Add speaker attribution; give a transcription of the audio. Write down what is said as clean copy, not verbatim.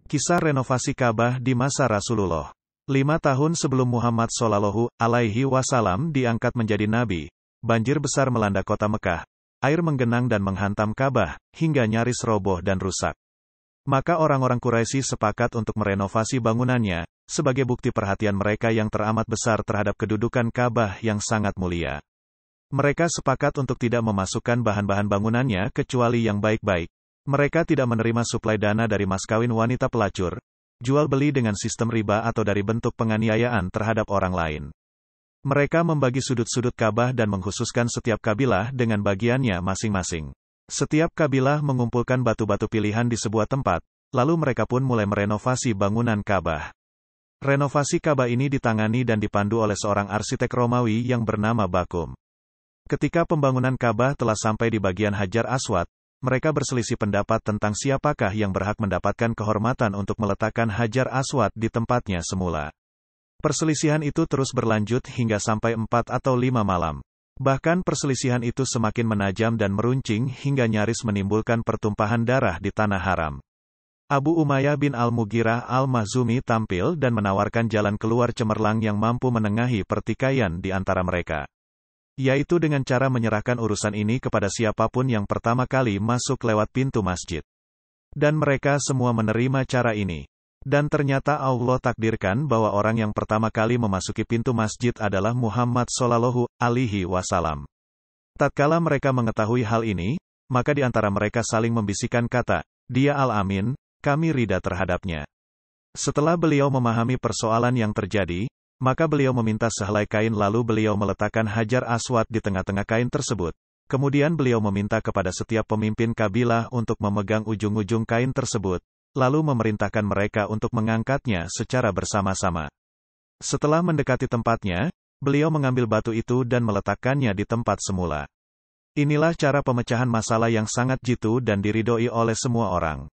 Speaker 1: Kisah renovasi Ka'bah di masa Rasulullah. 5 tahun sebelum Muhammad Shallallahu Alaihi Wasallam diangkat menjadi nabi, banjir besar melanda kota Mekah. Air menggenang dan menghantam Ka'bah, hingga nyaris roboh dan rusak. Maka orang-orang Quraisy sepakat untuk merenovasi bangunannya, sebagai bukti perhatian mereka yang teramat besar terhadap kedudukan Ka'bah yang sangat mulia. Mereka sepakat untuk tidak memasukkan bahan-bahan bangunannya kecuali yang baik-baik. Mereka tidak menerima suplai dana dari mas kawin wanita pelacur, jual beli dengan sistem riba atau dari bentuk penganiayaan terhadap orang lain. Mereka membagi sudut-sudut Ka'bah dan mengkhususkan setiap kabilah dengan bagiannya masing-masing. Setiap kabilah mengumpulkan batu-batu pilihan di sebuah tempat, lalu mereka pun mulai merenovasi bangunan Ka'bah. Renovasi Ka'bah ini ditangani dan dipandu oleh seorang arsitek Romawi yang bernama Bakum. Ketika pembangunan Ka'bah telah sampai di bagian Hajar Aswad, mereka berselisih pendapat tentang siapakah yang berhak mendapatkan kehormatan untuk meletakkan Hajar Aswad di tempatnya semula. Perselisihan itu terus berlanjut hingga sampai 4 atau 5 malam. Bahkan perselisihan itu semakin menajam dan meruncing hingga nyaris menimbulkan pertumpahan darah di tanah haram. Abu Umayyah bin Al-Mughirah Al-Makhzumi tampil dan menawarkan jalan keluar cemerlang yang mampu menengahi pertikaian di antara mereka. Yaitu dengan cara menyerahkan urusan ini kepada siapapun yang pertama kali masuk lewat pintu masjid. Dan mereka semua menerima cara ini. Dan ternyata Allah takdirkan bahwa orang yang pertama kali memasuki pintu masjid adalah Muhammad Shallallahu Alaihi Wasallam. Tatkala mereka mengetahui hal ini, maka di antara mereka saling membisikkan kata, "Dia Al-Amin, kami ridha terhadapnya." Setelah beliau memahami persoalan yang terjadi, maka beliau meminta sehelai kain lalu beliau meletakkan Hajar Aswad di tengah-tengah kain tersebut. Kemudian beliau meminta kepada setiap pemimpin kabilah untuk memegang ujung-ujung kain tersebut, lalu memerintahkan mereka untuk mengangkatnya secara bersama-sama. Setelah mendekati tempatnya, beliau mengambil batu itu dan meletakkannya di tempat semula. Inilah cara pemecahan masalah yang sangat jitu dan diridhoi oleh semua orang.